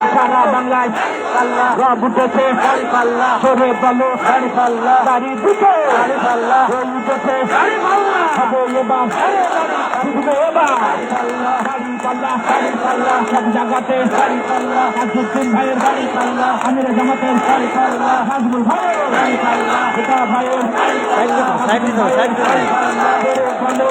সারা বাংলায় রব উঠেছে সরে বলো গাড়ি দুটো উঠেছে হবে এবার বুঝবে এবার গাড়ি পাল্লা সব জায়গাতে আজুদ্দিন ভাইয়ের গাড়ি পাল্লা আমির জামাতের গাড়ি পাল্লা হাজবুল ভাইয়ের গাড়ি পাল্লা এটা ভাইয়ের বলো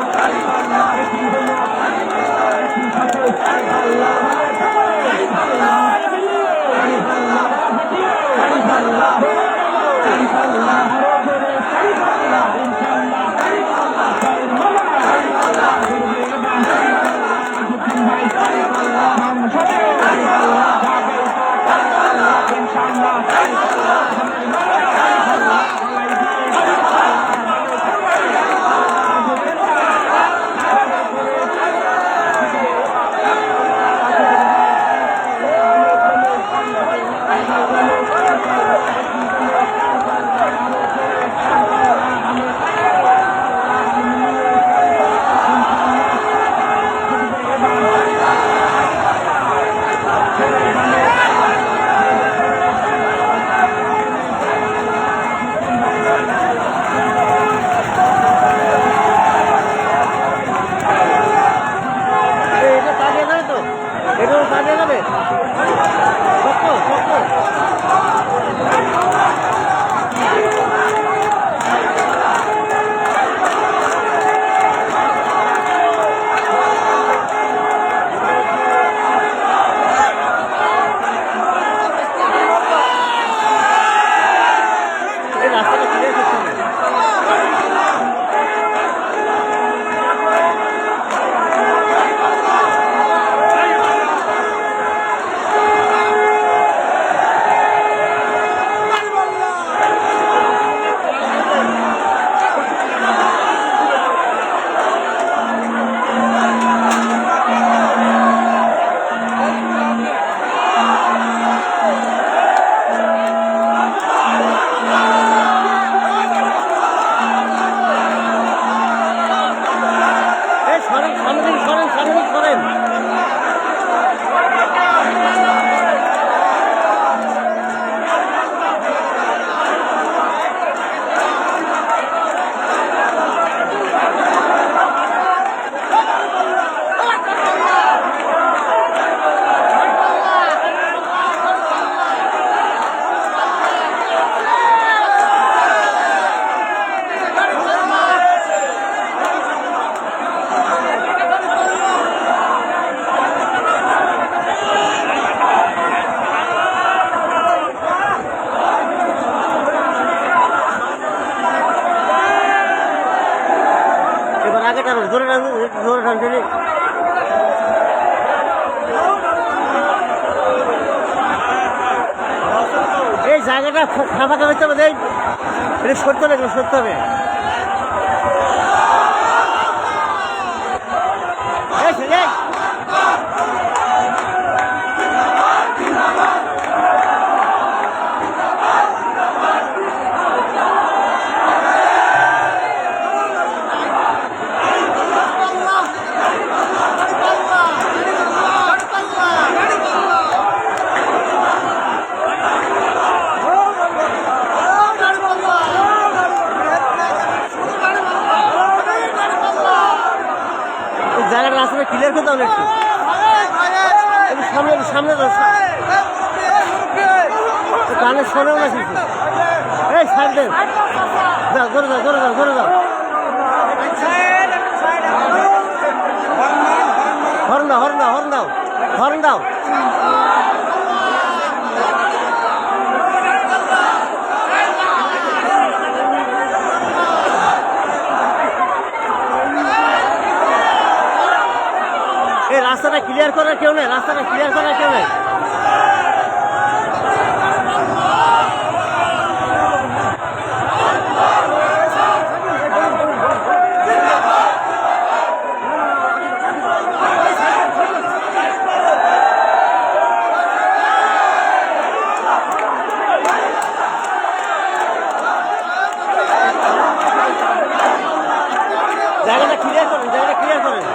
এই জায়গাটা ফাঁকা হচ্ছে আমাদের এটা সরতে হবে সরতে হবে জায়গাটা রাস্তাটা ক্লিয়ার করতে হবে একটু সামনে সামনে কানে শোনেও না কিছু এই সাইড দেন যাও করে দাও করে দাও করে দাও হর্ন দাও হর্ন দাও হর্ন দাও হর্ন দাও এই রাস্তাটা ক্লিয়ার করার কেউ নেই রাস্তাটা ক্লিয়ার করার কেউ নেই জায়গাটা ক্লিয়ার করেন জায়গাটা ক্লিয়ার করেন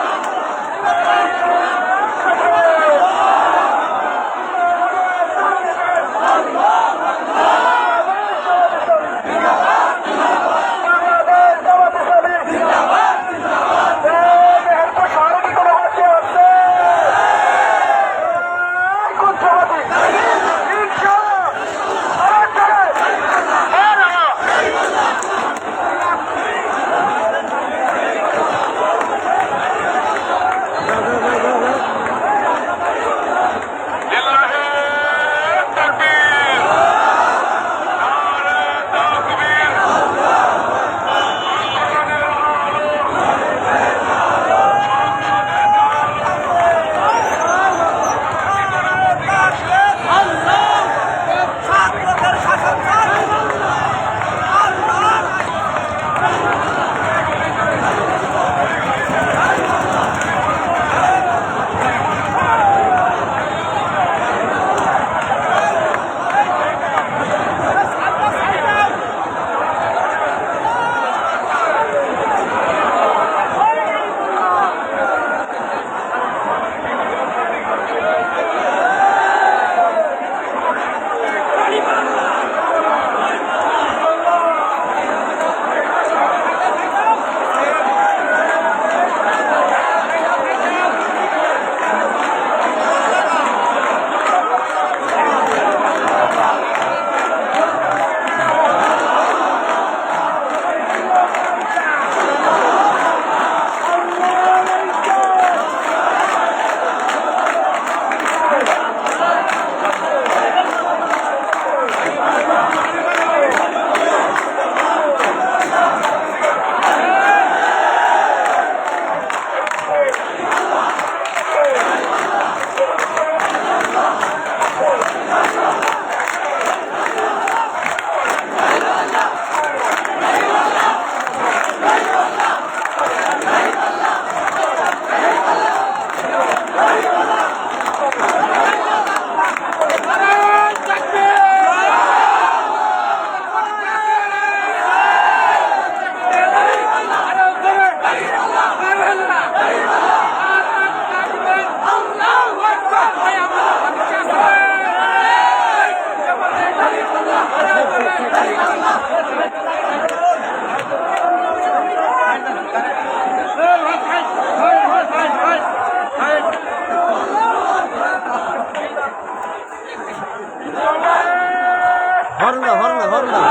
হর্ন দাও, হর্ন দাও, হর্ন দাও।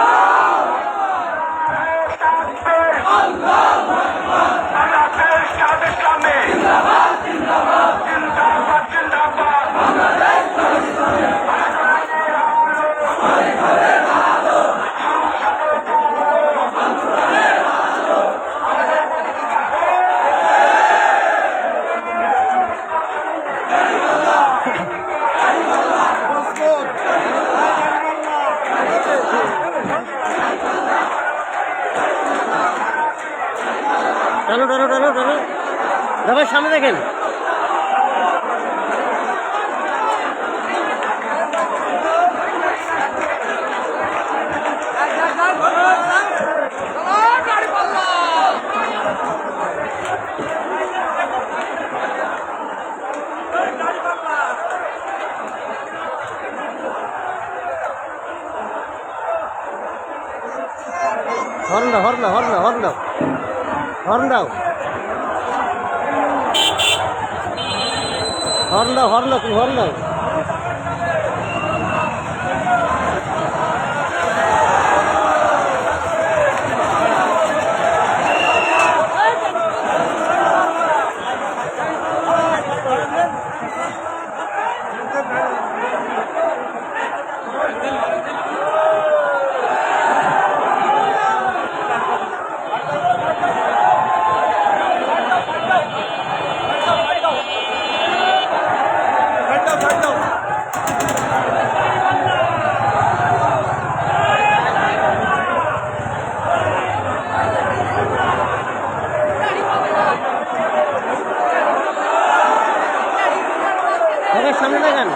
টানো টানো টানো টানো, দাদা সামনে দেখেন। হর্ন দাও, হর্ন দাও, হর্ন দাও, হর্ন দাও, হর্ন দাও, হর্ন দাও, হর্ন দাও, তুমি হর্ন দাও। দাদা সামনে দেখেন।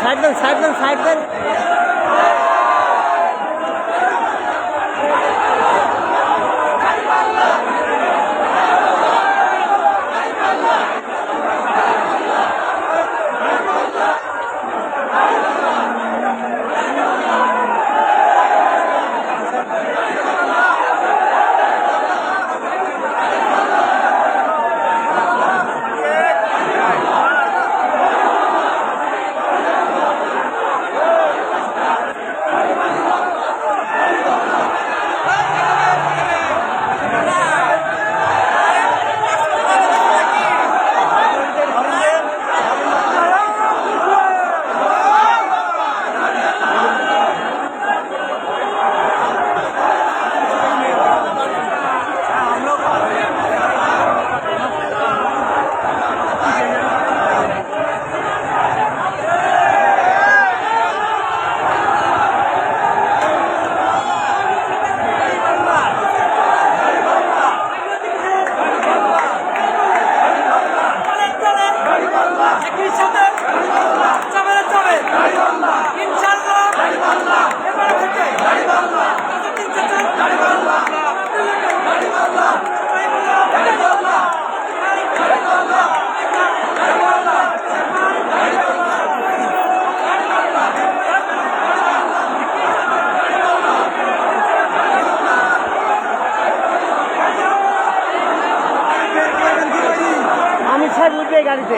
সাইড দেন, সাইড দেন, সাইড দেন। উঠবে গাড়িতে,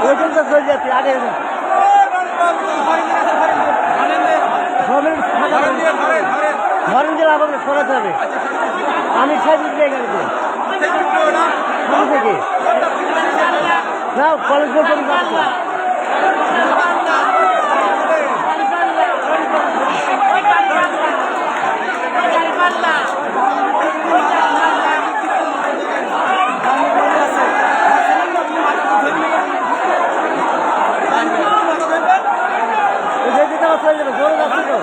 ওইখান তো চলে যাচ্ছে আগে। ধরেন যে আমাদের সরাতে হবে। আমি সাহেব উঠবে গাড়িতে থেকে না কলেজ পর্যন্ত। জোরে যাচ্ছে তো।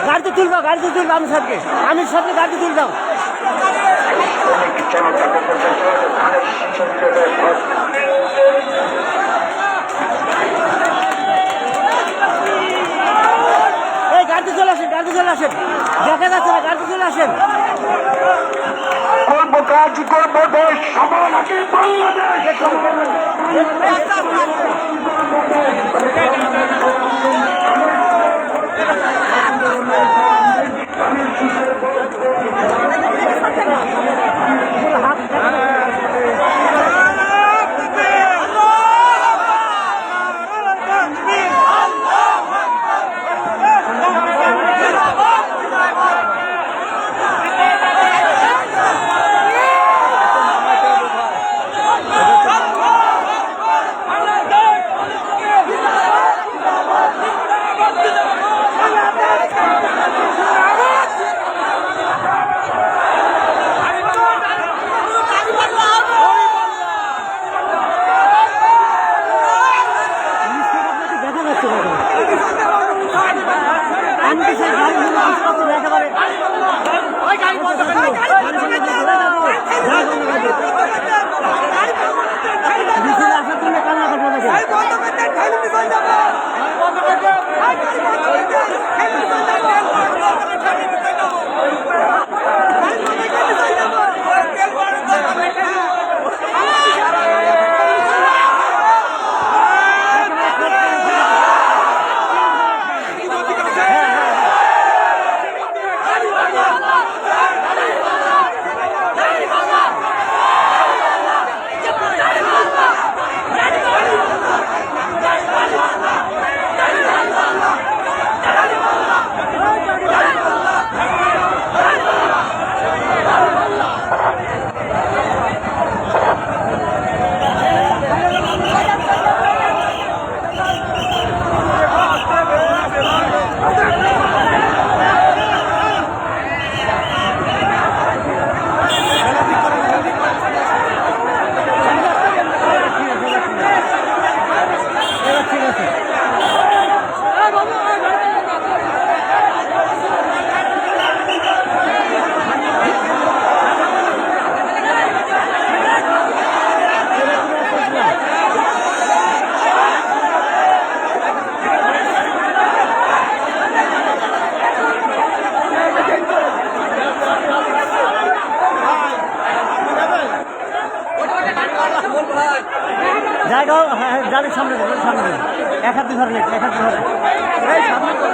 গাড়িতে তুলবো আমির সাহেবকে গাড়িতে তুলে দাও। এই গাড়িতে চলে আসেন দেখা যাচ্ছে না, গাড়িতে চলে আসেন। কাজ করবো দেশ সমানাকে বাংলাদেশ এক হাতে ধরে নে, এক হাতে ধরে। এই সামনে তো।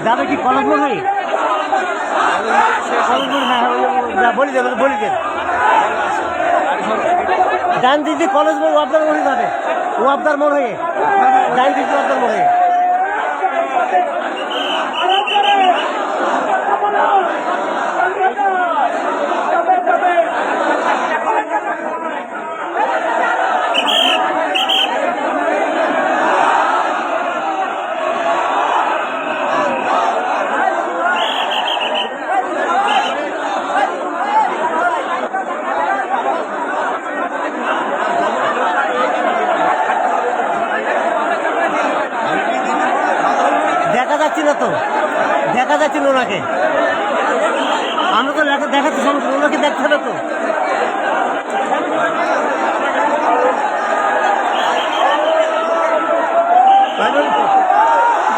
যাবে কি কলেজ মোড় হয়ে? কলেজ মোড়, হ্যাঁ বলি দেবেন, বলি দেন। ডান দিদি কলেজ মোড় ওয়াবদার মোড়ে যাবে, ওয়াবদার মোড় হয়ে ডান দিদি ওয়াবদার মোড় হয়ে। দেখা যাচ্ছে না তো, দেখা যাচ্ছে না ওনাকে। আমরা তো দেখাতে সমস্যা, ওনাকে দেখতে হবে তো।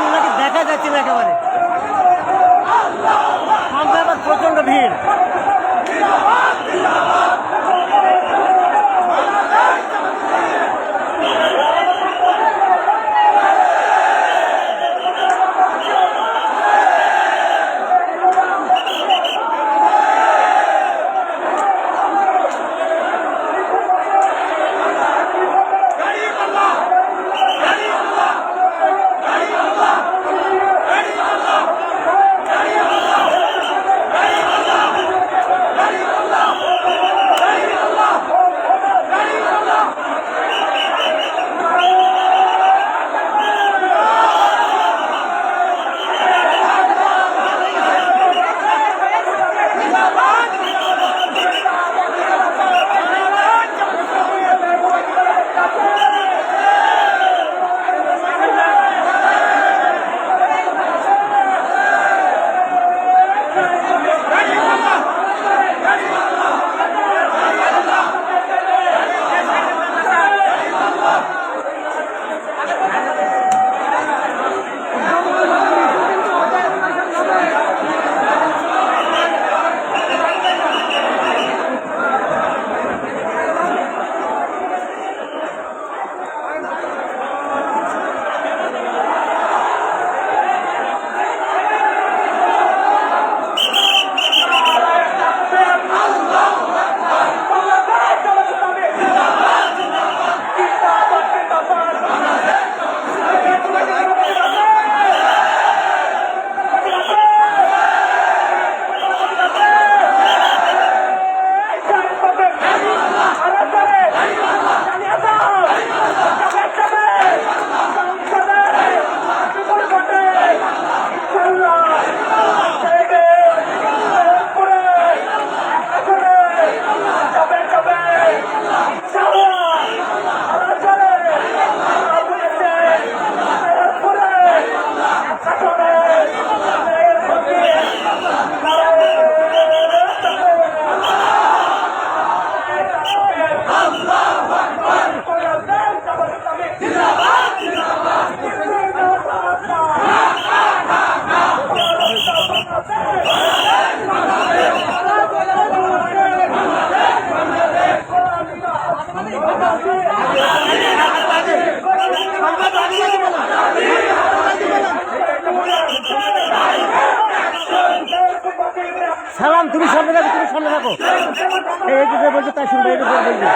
ওনাকে দেখা যাচ্ছে না একেবারে। সামনে আবার প্রচন্ড ভিড়। সালাম, তুমি সামনে থাকো, তুমি সামনে থাকো। এই যে বলছে তাই শুনবে, এই যে বলছে।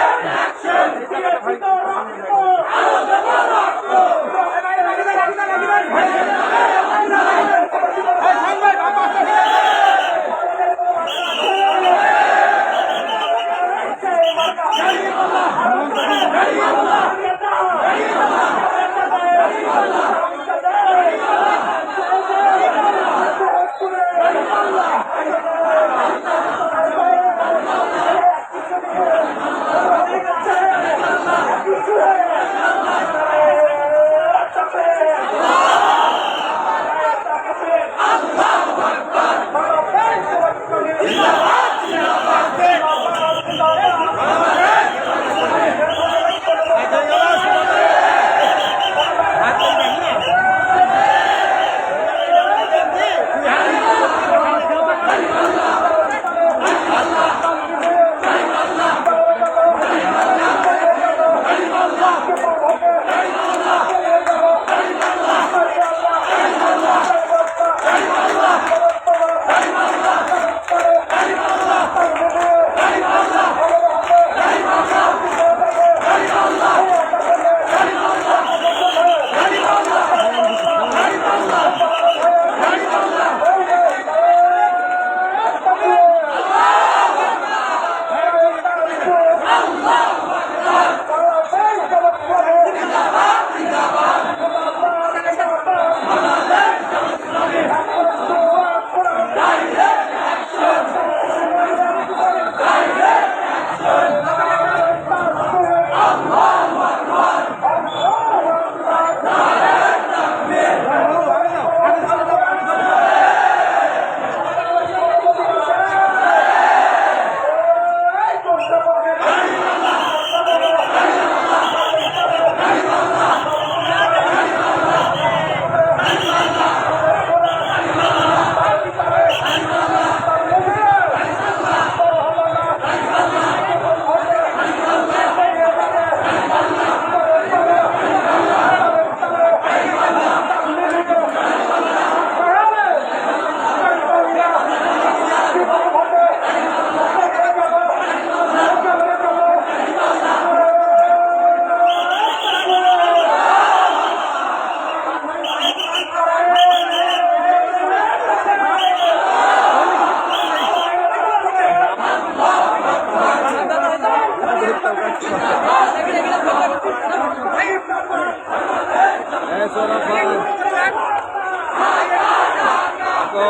তো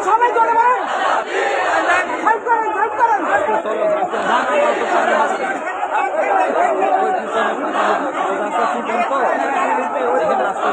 সবাই চলে বলেন সাইড করেন সাইড করেন চলো রাস্তা চিকেন তো এখানে রাস্তা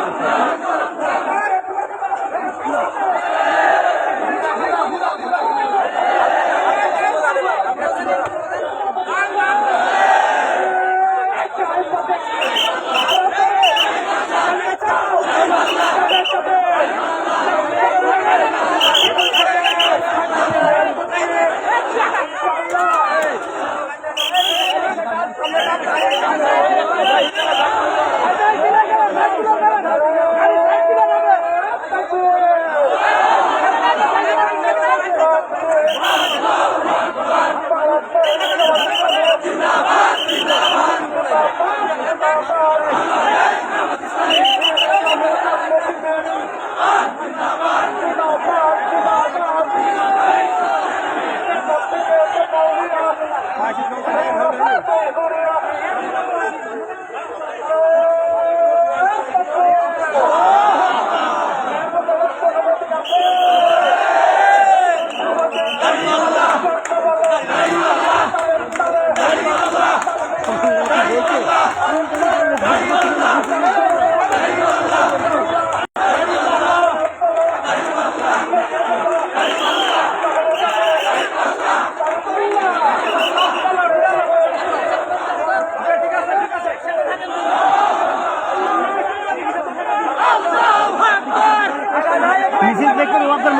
মিছিল দেখবেন ওয়াবদার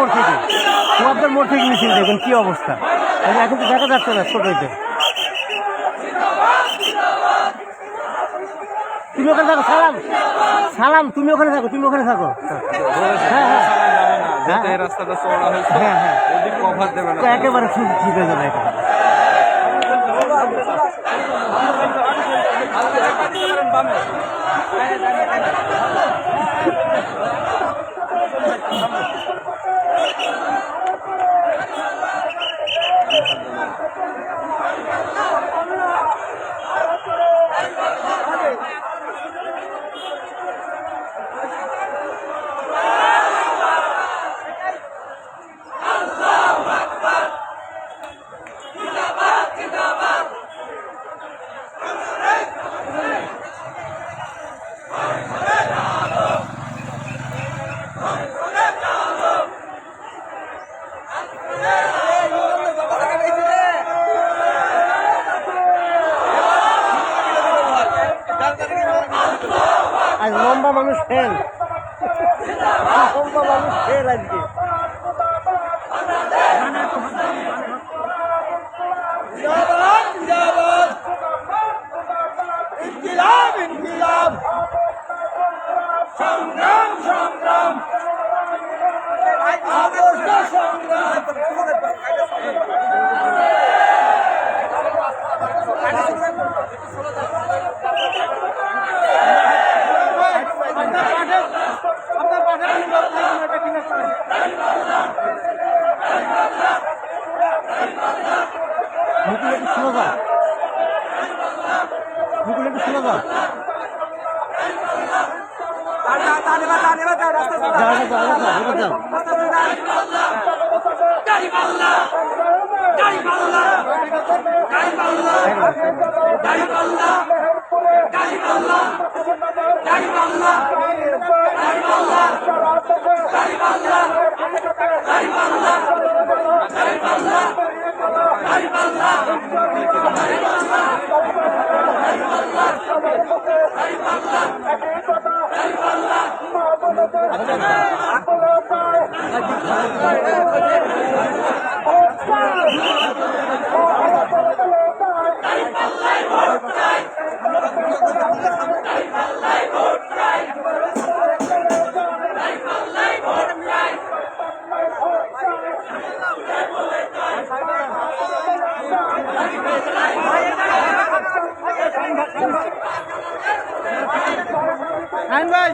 মোড় থেকে মিছিল দেখবেন কি অবস্থা এখন তো দেখা যাচ্ছে না ছোটইতে। তুমি ওখানে থাকো সালাম তুমি ওখানে থাকো হ্যাঁ হ্যাঁ এই রাস্তাটা চওড়া হয়েছে হ্যাঁ হ্যাঁ ওদিক কভার দেবে না একেবারে ঠিক হয়ে যাবে একেবারে। আজ লম্বা মানুষ ফেল আজকে সংগ্রাম সংগ্রাম মুকুল একটু শুনে যাও ভাই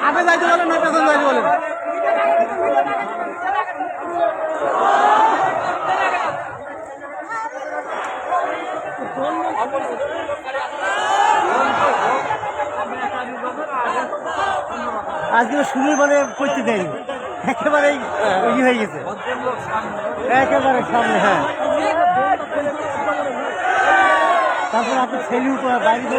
আগে যাইতে বলেন না পেছন যাইতে বলেন অপরিচিত আজকে শুরুই মানে করতে দেয়নি, একেবারেই ই হয়ে গেছে, একেবারে সামনে। হ্যাঁ, তারপরে আপনি ছেলেও তো বাইরে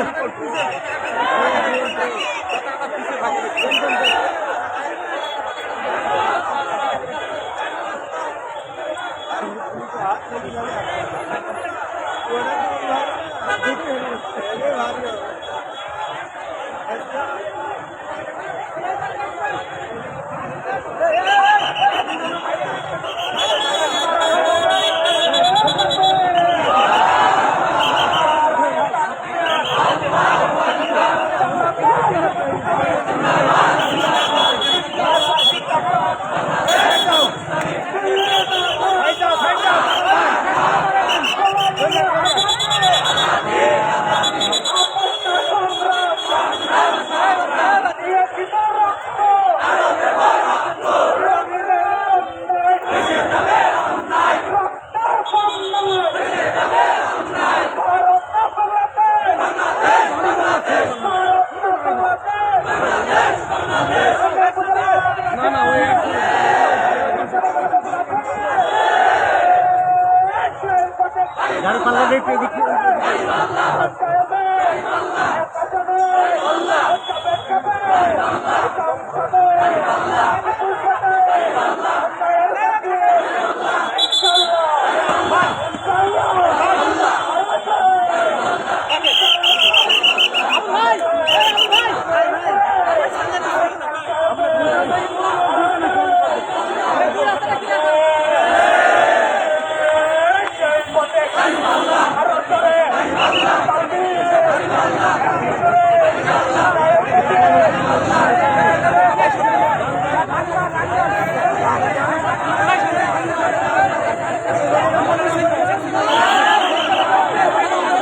গাড়ি পাল্লা দেখে দেখি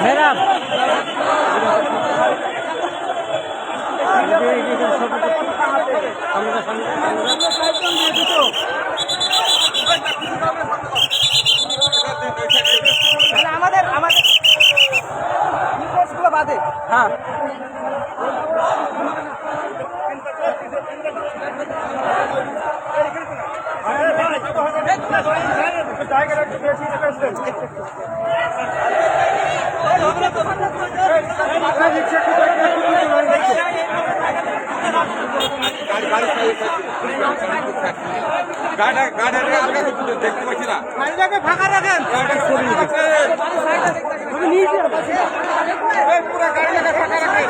ম্যাডাম আমাদের বাদে হ্যাঁ দেখতে পাচ্ছি না, গাড়িটাকে ফাঁকা রাখেন পুরো গাড়িটাকে ফাঁকা রাখেন।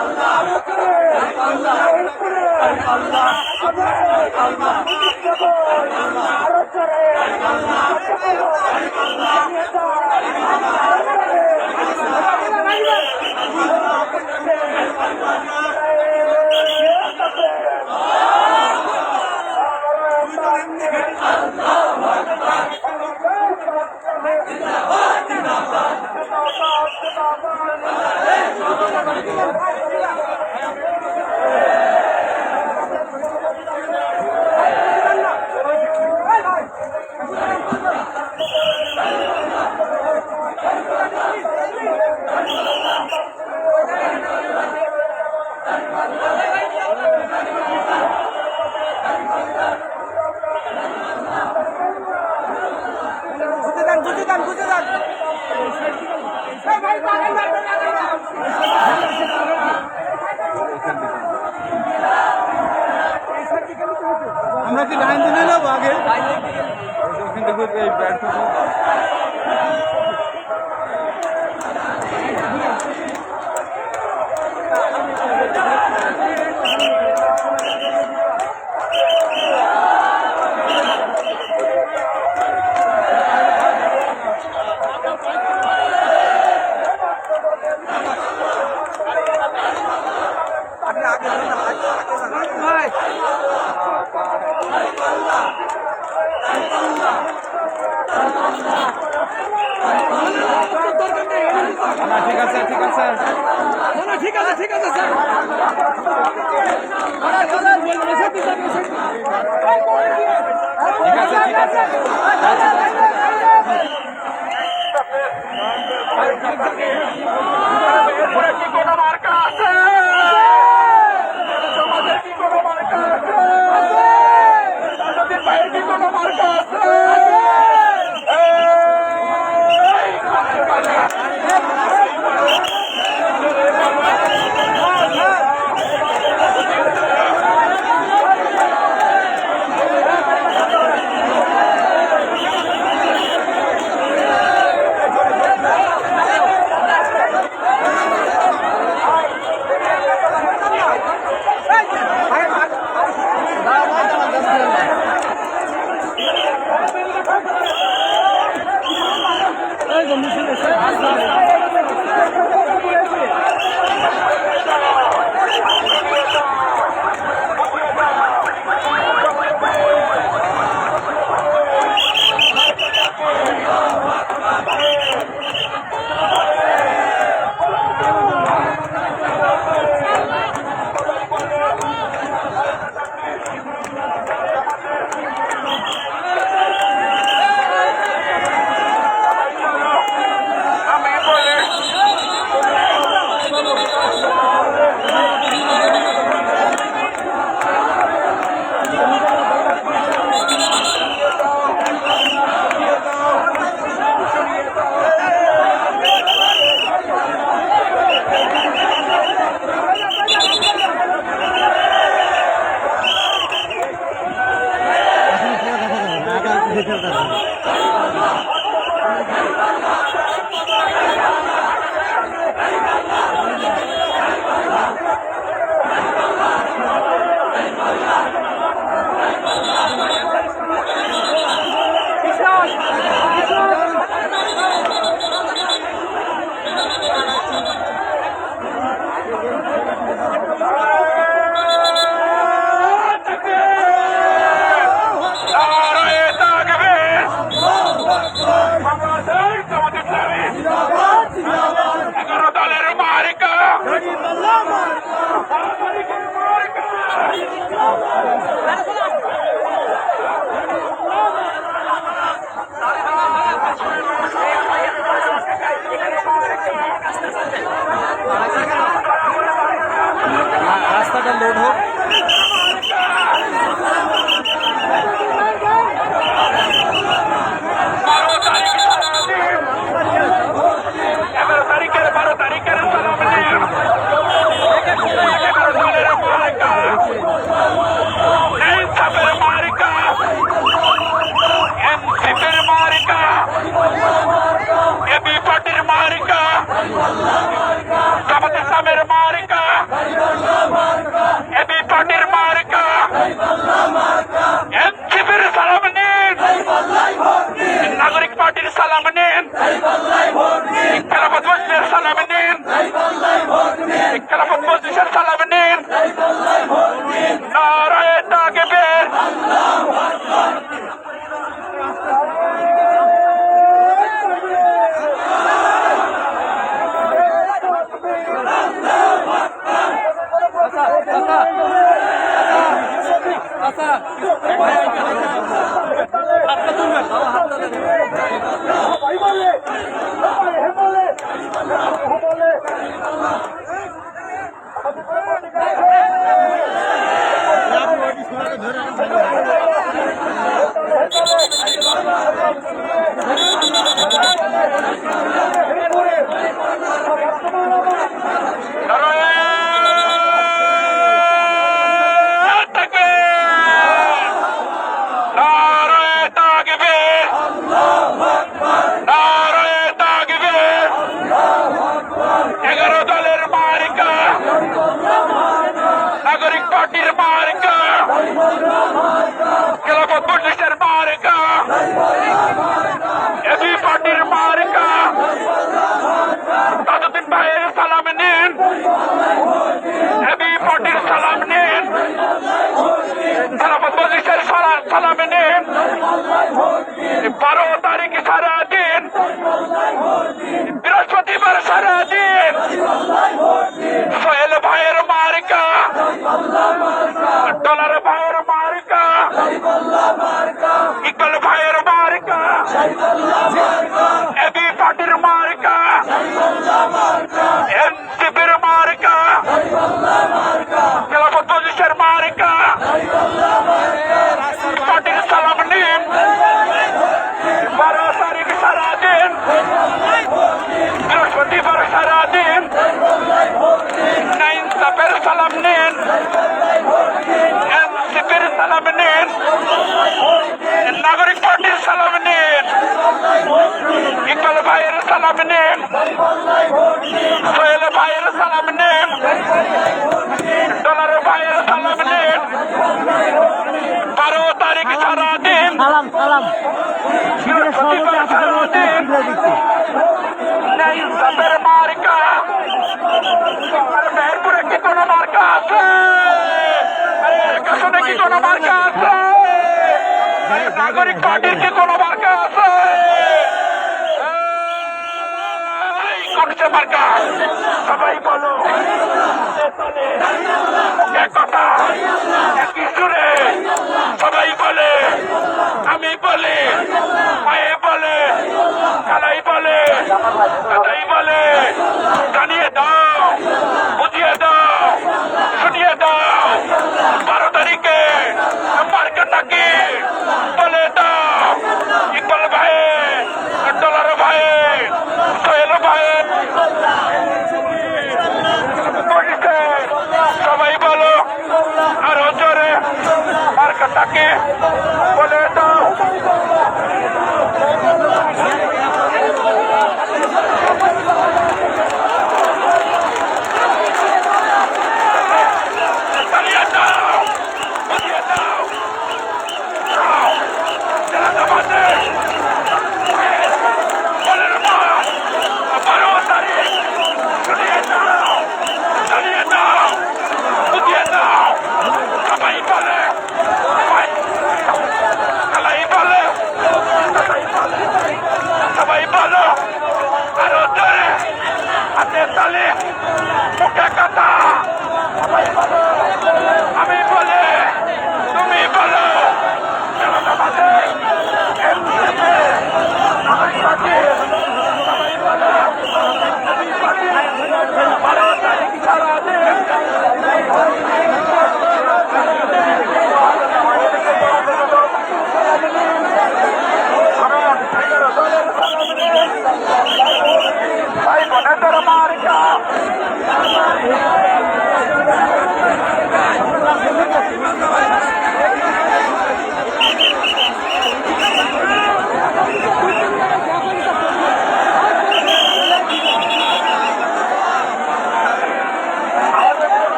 আল্লাহ আমরা কি ডাইন দিনে নেবো আগে দেখো এই ব্যাট ঠিক আছে ঠিক আছে ঠিক আছে ঠিক আছে স্যার ঠিক আছে ঠিক আছে কি কোনো মার্কা আছে? তোমাদের কি কোনো মার্কা আছে? তাদের ভাইয়ের কি কোনো মার্কা আছে? খেলাফত মজলিসের সালাম নিন। নারায়ে তাকবীর। বৃহস্পতিবার সারাদিন সোহেল ভাইয়ের মার্কা, ডলার ভাইয়ের মার্কা, ইকবাল ভাইয়ের মার্কা, এবি পার্টির মার্কা, এনসিপির মার্কা, খেলাফত মজলিসের মার্কা। পার্টির সালাম নিন। 12 তারিখ সারাদিন, বৃহস্পতিবার সারাদিন নাইনসাফের সালাম নিন, এনসিপির সালাম নিন, নাগরিক পার্টির সালাম নিন, ইকবাল ভাইয়ের সালাম নিন, সোহেল ভাইয়ের সালাম নিন, ডলার ভাইয়ের সালাম নিন। 12 তারিখ সারাদিন, সালাম সালাম শিবিরের সভাপতি আসাদুল হোসেন দিচ্ছে। নাইনসাফের মার্কা। আর মেহেরপুরে কি কোনো মার্কা আছে? কাশনে কি কোনো মার্কা আছে? নাগরিক পার্টির কি কোনো মার্কা আছে? করছে মার্কা। সবাই বলো এক কথা, একই সুরে সবাই বলে, আমি বলে, মায়ে বলে, খালাই বলে, দাদাই বলে, জানিয়ে দাও, বুঝিয়ে দাও, শুনিয়ে দাও। 12 তারিখে মার্কাটাকে বলে দাও। ইকবাল ভাই, ডলার ভাই, সোহেল ভাই, সবাই বলো আরো জোরে, মার্কাটাকে বলে দাও।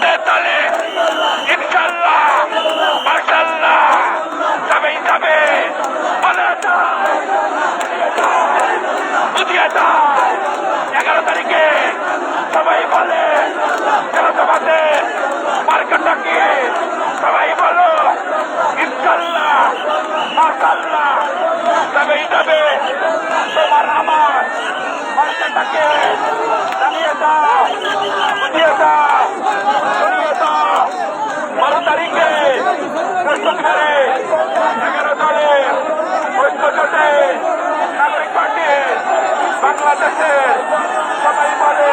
হাতের তালে ইনশাল্লাহ মাশাল্লাহ যাবেই যাবে বলে বুঝিয়ে দাও 11 তারিখে সবাই বলে জনসভাতে মার্কেটটা কি সবাই বলো ইনশাল্লাহ মাশাল্লাহ যাবেই যাবে তোমার আমার মার্কেটটাকে জানিয়ে দাও বুঝিয়ে দাও শুনিয়ে দাও 12 তারিখে বৃহস্পতিবারে 11 দলে ঐক্য জোটে নাগরিক পার্টি বাংলাদেশের সবাই বলে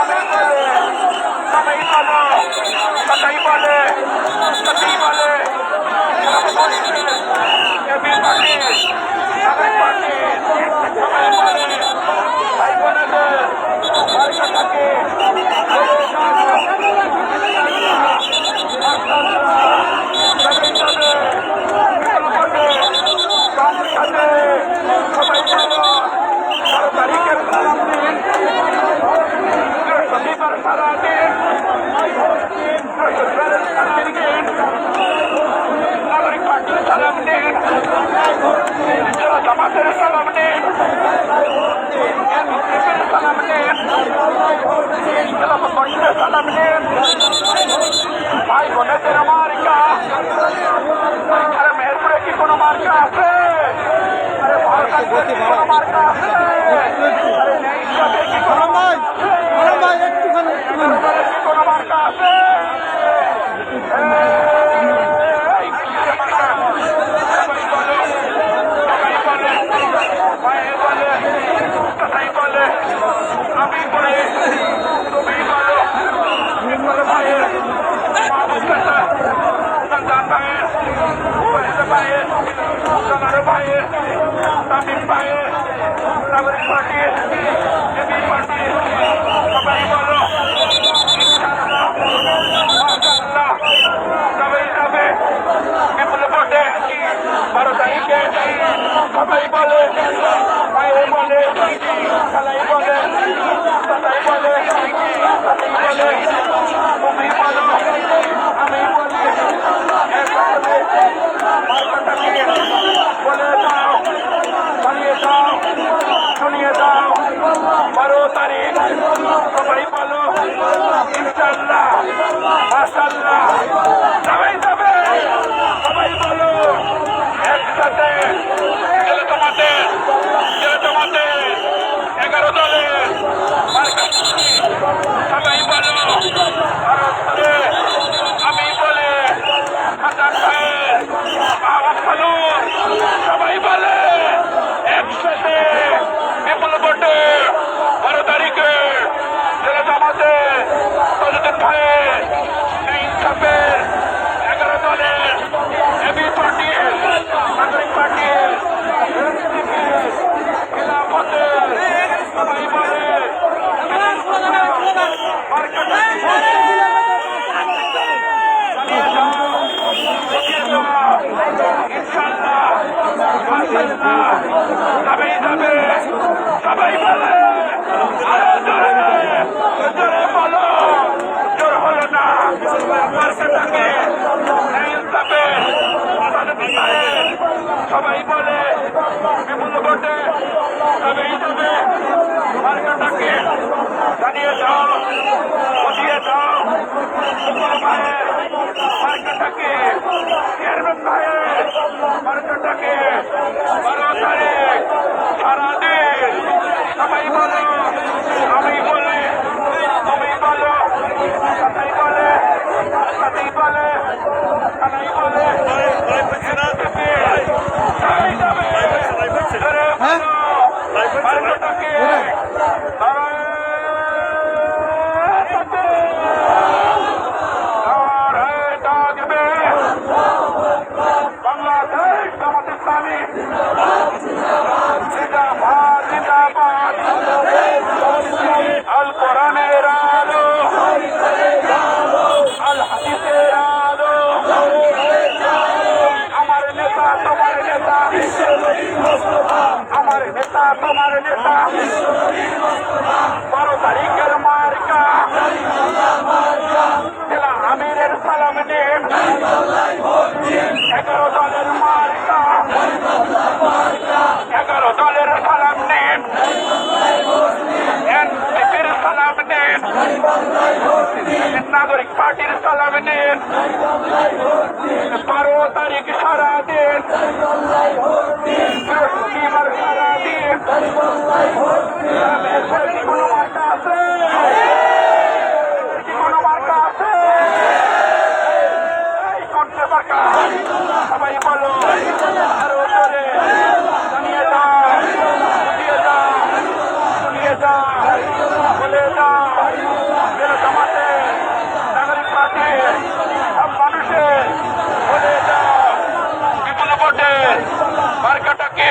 আমি বলে সবাই বলো সবাই বলে সবাই বলে এবি পার্টি নাগরিক পার্টি সবাই বলে ভাই বোনেদের মার্কাটাকে নাগরিক পার্টির সালাম দিন জামাতের সালাম দিন সালাম দিন সালাম দিন ভাই বোনেদের মার্কা আরে মেহেরপুরে কি কোনো মার্কা আছে আরে ভারতের কি কোনো মার্কা আছে আরে নেই কি কোনো কি কোনো মার্কা আছে আমি বলে তুমি বলো ভাইয়ের সন্তান ভাইয়ের ভাইয়ের সোনার ভাইয়ের তামিম ভাইয়ের নাগরিক পার্টির এবি পার্টির সবাই বলো সবাই যাবে বিপুল ভোটে 12 তারিখে সবাই বলে ভাইয়ের বলে খেলাই বলে সবাই বলে বলে তুমি বলো আমি বলি বলে দাও বানিয়ে দাও শুনিয়ে দাও 12 তারিখ সবাই বলো ইনশাল্লাহ মাশাল্লাহ সবাই যাবে সবাই বলো একসাথে তোমাতে 11 দলে সবাই বলো ভারতরে আমি বলে হাসান ভাইয়ের মাহমুদ খালুন সবাই বলে একসাথে বিপুল ভোটে 12 তারিখে জেলা জামাতে তজুদ্দিন ভাইয়ের ইনসাফের 11 দলের এবি পার্টির নাগরিক পার্টির খিলাফতের সবাই বলে সবাই যাবে সবাই বলে আরো জোরে জোরে বলো জোর হলো না মার্কেটাকে সবাই বলে বিপুল ভোটে সবাই যাবে মার্কেটাকে জানিয়ে দাও বুঝিয়ে দাও ভাইয়ের মার্কেটাকে চেয়ারম্যান ভাইয়ের মার্কেটাকে 12 তারিখ সারাদিন সবাই বলো আমি বলো নিন, নাগরিক পার্টির সালামি নিন, 12 তারিখ সারা দিন, বৃহস্পতিবার সারা দিন, কোনো মার্কা আছে? কোনো মার্কা আছে? এই কোনটা মার্কা? সবাই বলো আরো জোরে, জানিয়ে দাও, বুঝিয়ে দাও, শুনিয়ে দাও, বলে দাও, জামাতে নাগরিক পার্টি সব মানুষের বলে দাও, বিপুল ভোটে মার্কাটাকে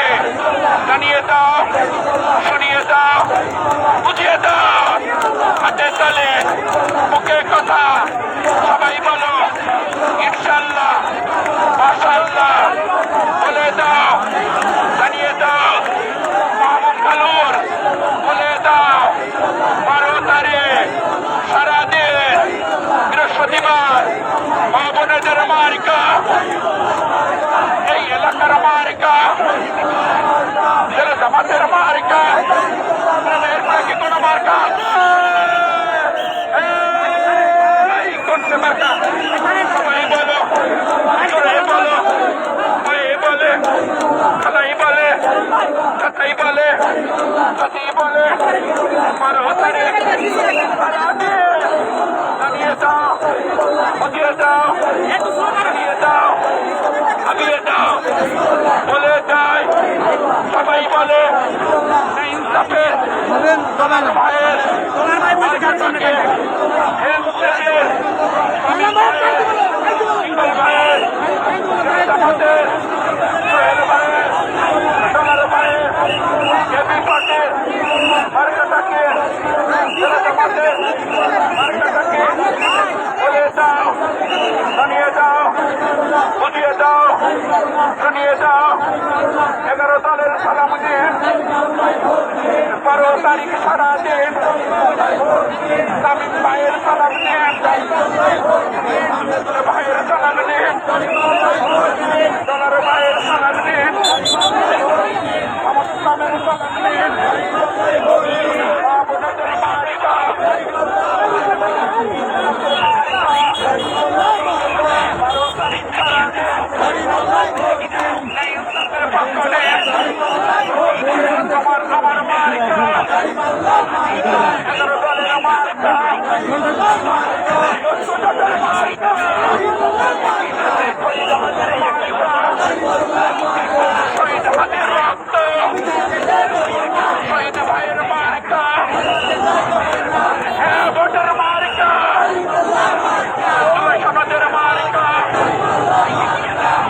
জানিয়ে দাও, শুনিয়ে দাও, বুঝিয়ে দাও, হাতে তালে মুখে কথা, সবাই বলো ইনশাল্লাহ, মাশাআল্লাহ, বলে দাও, জানিয়ে দাও, মাহমুদ খালুর বলে দাও, 12 তারিখ সারাদিন বৃহস্পতিবার মা বোনেদের মার্কা, এই এলাকার মার্কা, জামাতের মার্কা, এরপরে কি কোনো মার্কা আছে? এই কোনটা মার্কা? সবাই বলো, জোরে বলো, ভয়ে বলে, খালাই বলে, কথাই বলে, কথাই বলে, 12 তারিখ জানিয়ে দাও, বুঝিয়ে দাও, জানিয়ে দাও, ভাবিয়ে দাও, বলে যায়, সবাই বলে ইনসাফের ভাইয়ের মার্কাটাকে, এনসিপির ইকবাল ভাইয়ের, জামাতের সোহেল ভাইয়ের, সোনার ভাইয়ের, কেপি পার্টির মার্কাটাকে, জামাতের মার্কাটাকে বলে দাও, জানিয়ে দাও, বুঝিয়ে দাও, শুনিয়ে দাও, 11 দলের সালাম দিন, 12 তারিখ সারা দিন, তামিম ভাইয়ের সালাম দিন, ভাইয়ের সালাম দিন, ডলার ভাইয়ের সালাম দিন, সমস্তামের সালাম দিন, বাবুদের মারিকা, আমার মারিকা, 11 দলের মারিকা, মারিকা, শহীদ হাতের রক্ত, শহীদ ভাইয়ের মারিকা, হ্যাঁ ভোটের মারিকা, সমাজের মারিকা,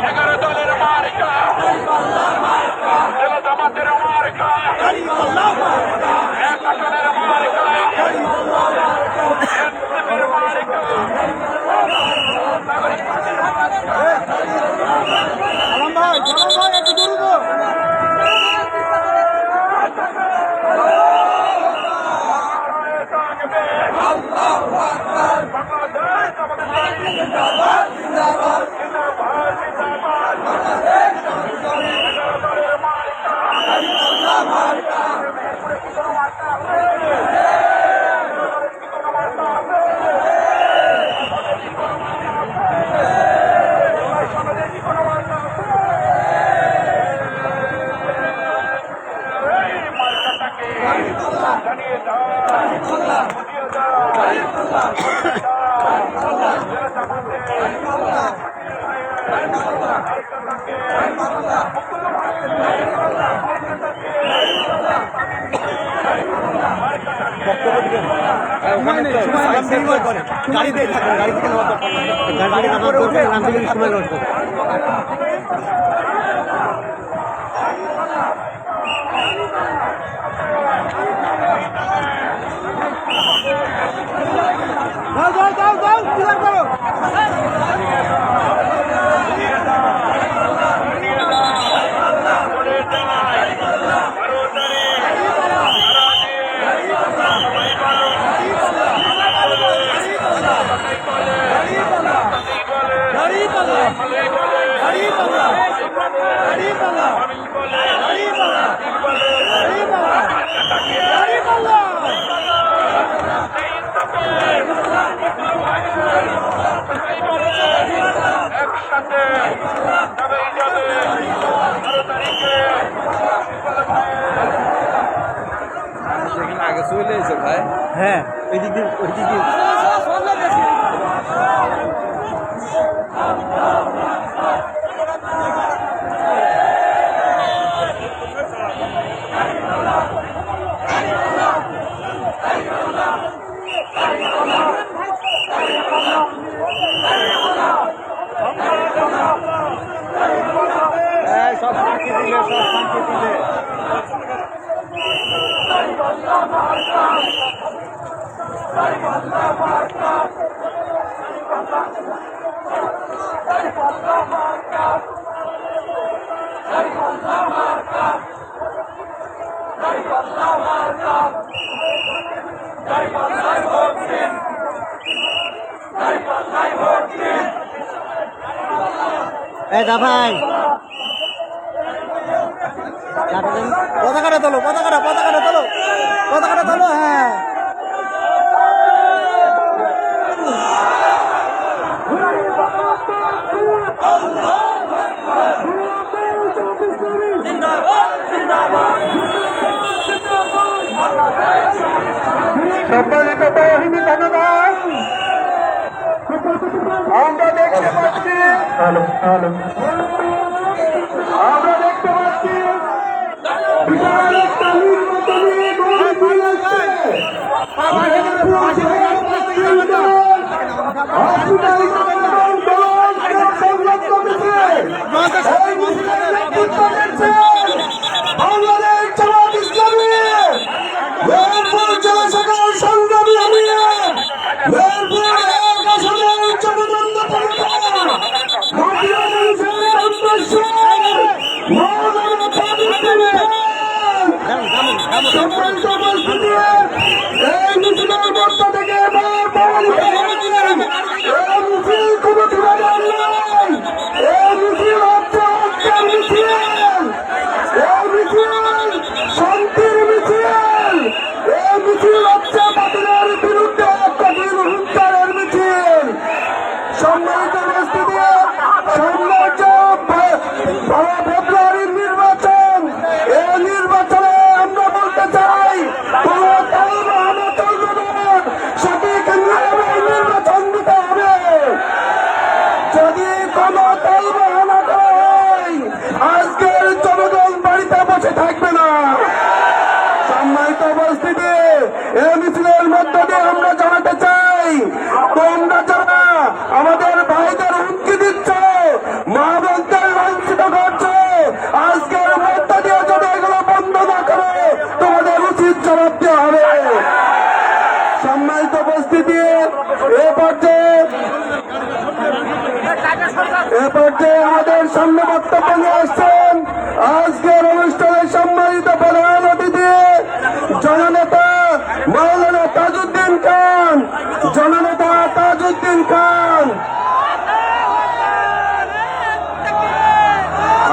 11 দলের মারিকা, জামাতের মারিকা, এক আসনের মারিকা, এনসিপির মারিকা, নাগরিক পার্টির মারিকা, একটু দূর বাংলাদেশ আমাদের জিন্দাবাদ, জিন্দাবাদ, জিন্দাবাদ, জানিয়ে দাও, বুঝিয়ে গাড়ি দিয়ে থাকবে, গাড়ি থেকে নামার দরকার, নাম থেকে সময় নষ্ট। যাও ক্লিয়ার করো। বলে সব ফাঁকি দিলে, সব ফাঁকি দিলে। এই দা ভাই পতাকাটা তোলো, পতাকাটা তোলো, পতাকাটা তোলো। হ্যাঁ, সম্মানিত বাহিনী ধন্যবাদ। আমরা দেখতে পাচ্ছি বিশাল একটা নির্বাচনী গণমিছিল আসছে। হসপিটাল সংলগ্ন মিছিল। এই মিছিলের নেতৃত্ব দিচ্ছেন বাংলাদেশ জামাত ইসলামী মেহেরপুর জেলা শাখার সংগ্রামী আমির, মেহেরপুর এক আসনের জনদন্দ তালিকা মাটিয়া মানুষের কণ্ঠস্বর মৌলানা তাজউদ্দিন খান। সম্মানিত উপস্থিতি, এই মিছিলের মধ্য থেকে এবার বলা হচ্ছে, এই মিছিল কোনো ঠিকাদার নয়, এই মিছিল হচ্ছে ঐক্যের মিছিল, এই মিছিল শান্তির মিছিল, এই মিছিল হচ্ছে বাতিলের বিরুদ্ধে কঠিন হুঙ্কারের মিছিল। সম্মানিত উপস্থিতি, সামনে হচ্ছে ফেব্রুয়ারির নির্বাচন। এই নির্বাচনে আমরা বলতে চাই কোনো দলবাহানা চলবে না, সঠিক নিয়মে নির্বাচন দিতে হবে। যদি কোনো দলবাহানা করা হয়, আজকের জনগণ বাড়িতে বসে থাকবে না। সম্মানিত উপস্থিতি, এই মিছিলের মধ্য দিয়ে আমরা জানাতে চাই, তোমরা যারা আমাদের ভাইদের হুমকি দিচ্ছ, মা বোনদের লাঞ্ছিত করছো, আজকের মধ্য দিয়ে যদি এগুলো বন্ধ না করে তোমাদের উচিত জবাব দেওয়া হবে। সম্মানিত উপস্থিতি, এ পর্যায়ে আমাদের সামনে বক্তব্য নিয়ে আসছেন আজকের অনুষ্ঠানের সম্মানিত প্রধান অতিথি জননেতা মৌলানা তাজউদ্দিন খান। জননেতা তাজউদ্দিন খান।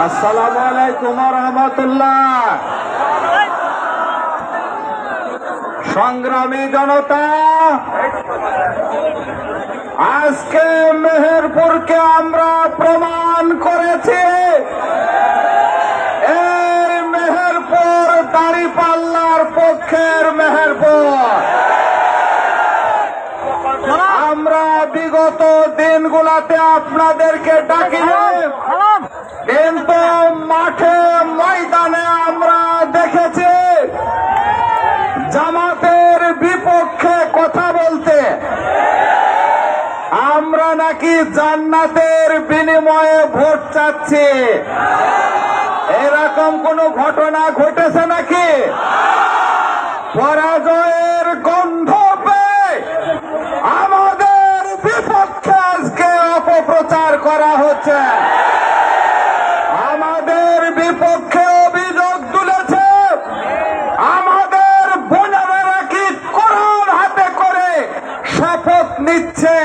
আসসালামু আলাইকুম ওয়া রাহমাতুল্লাহ। সংগ্রামী জনতা, আজকে মেহেরপুরকে আমরা প্রমাণ করেছি, এই মেহেরপুর দাঁড়িপাল্লার পক্ষের মেহেরপুর। আমরা বিগত দিনগুলাতে আপনাদেরকে ডাকিনি, কিন্তু মাঠে ময়দানে আমরা দেখেছি জামাতের বিপক্ষে কথা বলতে। আমরা নাকি জান্নাতের বিনিময়ে ভোট চাচ্ছি, এরকম কোন ঘটনা ঘটেছে নাকি? পরাজয়ের গন্ধ পেয়ে আমাদের বিপক্ষে আজকে অপপ্রচার করা হচ্ছে, আমাদের বিপক্ষে অভিযোগ তুলেছে আমাদের বোনেরা নাকি কোরআন হাতে করে শপথ নিচ্ছে।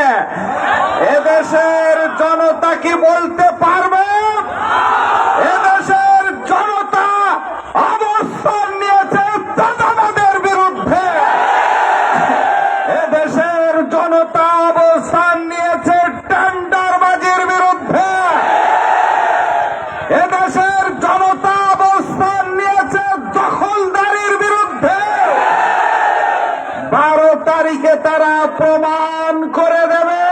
এদেশের জনতা কি বলতে পারবে? এদেশের জনতা অবস্থান নিয়েছে দাদাবাদের বিরুদ্ধে, এদেশের জনতা অবস্থান নিয়েছে টেন্ডারবাজির বিরুদ্ধে, এদেশের জনতা অবস্থান নিয়েছে দখলদারির বিরুদ্ধে। 12 তারিখে আজকে তারা প্রমাণ করে দেবে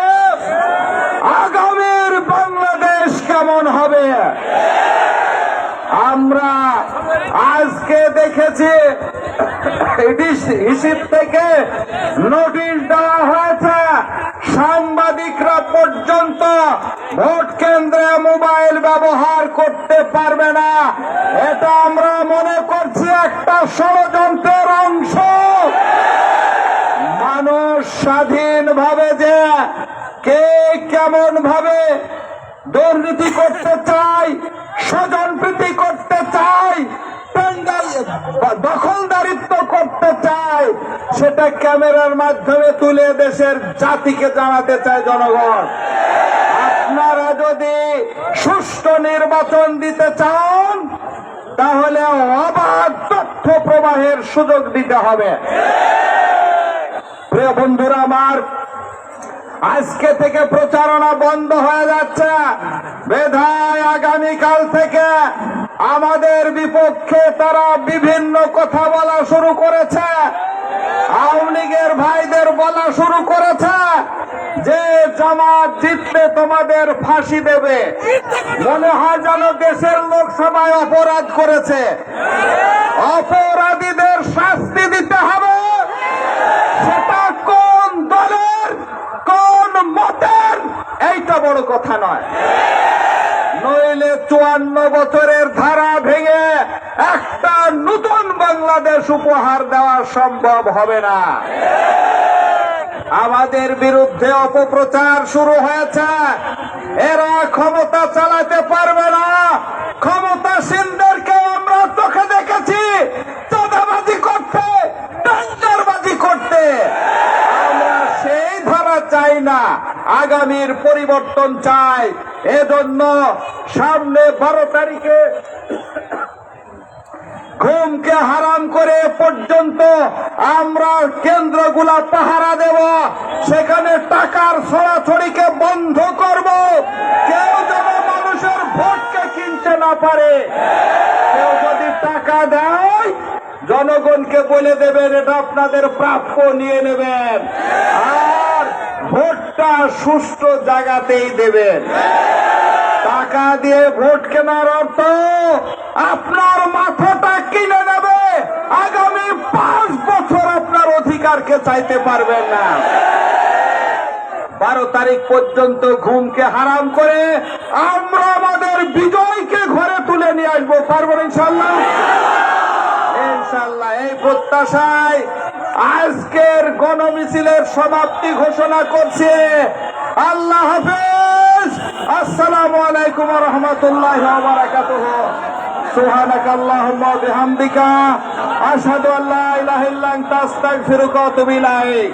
আগামীর বাংলাদেশ কেমন হবে। আমরা আজকে দেখেছি ইসির থেকে নোটিশ দেওয়া হয়েছে, সাংবাদিকরা পর্যন্ত ভোট কেন্দ্রে মোবাইল ব্যবহার করতে পারবে না। এটা আমরা মনে করছি একটা ষড়যন্ত্রের অংশ। মানুষ স্বাধীনভাবে যে কে কেমন ভাবে দুর্নীতি করতে চায়, স্বজনপ্রীতি করতে চায়, দখলদারিত্ব করতে চায়, সেটা ক্যামেরার মাধ্যমে তুলে দেশের জাতিকে জানাতে চায় জনগণ। আপনারা যদি সুষ্ঠু নির্বাচন দিতে চান তাহলে অবাধ তথ্য প্রবাহের সুযোগ দিতে হবে। প্রিয় বন্ধুরা আমার, আজকে থেকে প্রচারণা বন্ধ হয়ে যাচ্ছে, বিধায় আগামীকাল থেকে আমাদের বিপক্ষে তারা বিভিন্ন কথা বলা শুরু করেছে। আওয়ামী লীগের ভাইদের বলা শুরু করেছে যে জামাত জিতলে তোমাদের ফাঁসি দেবে। মনে হয় যেন দেশের লোকসভায় অপরাধ করেছে, অপরাধীদের শাস্তি দিতে হবে। সেটা কোন দলের কোন মতের এইটা বড় কথা নয়, নইলে 54 বছরের ধারা ভেঙে একটা নতুন বাংলাদেশ উপহার দেওয়া সম্ভব হবে না। আমাদের বিরুদ্ধে অপপ্রচার শুরু হয়েছে, এরা ক্ষমতা চালাতে পারবে না। ক্ষমতাসীনদেরকে আমরা চোখে দেখেছি চাঁদাবাজি করতে, টেন্ডারবাজি করতে। আমরা সেই ধারা চাই না, আগামীর পরিবর্তন চাই। এজন্য সামনে 12 তারিখে ঘুমকে হারাম করে পর্যন্ত আমরা কেন্দ্রগুলা পাহারা দেব, সেখানে টাকার ছড়াছড়িকে বন্ধ করব। কেউ যেন মানুষের ভোটকে কিনতে না পারে। কেউ যদি টাকা দেয় জনগণকে বলে দেবেন এটা আপনাদের প্রাপ্য, নিয়ে নেবেন, আর ভোটটা সুষ্ঠু জায়গাতেই দেবেন। টাকা দিয়ে ভোট কেনার অর্থ আপনার মাথাটা কিনে নেবে, আগামী 5 বছর আপনার অধিকারকে চাইতে পারবেন না। 12 তারিখ পর্যন্ত ঘুমকে হারাম করে আমরা আমাদের বিজয়কে ঘরে তুলে নিয়ে আসবো। পারবো ইনশাল্লাহ? ইনশাল্লাহ। এই প্রত্যাশায় আজকের গণমিছিলের সমাপ্তি ঘোষণা করছে। আল্লাহ হাফেজ। আসসালামু আলাইকুম ওয়া রাহমাতুল্লাহি ওয়া বারাকাতুহু। সুবহানাকাল্লাহুম্মা ওয়া বিহামদিকা আশহাদু আল্লা ইলাহা ইল্লা আনতা আস্তাগফিরুকা ওয়া আতুবু ইলাইক।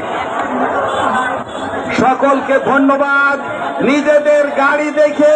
সকলকে ধন্যবাদ। নিজেদের গাড়ি দেখে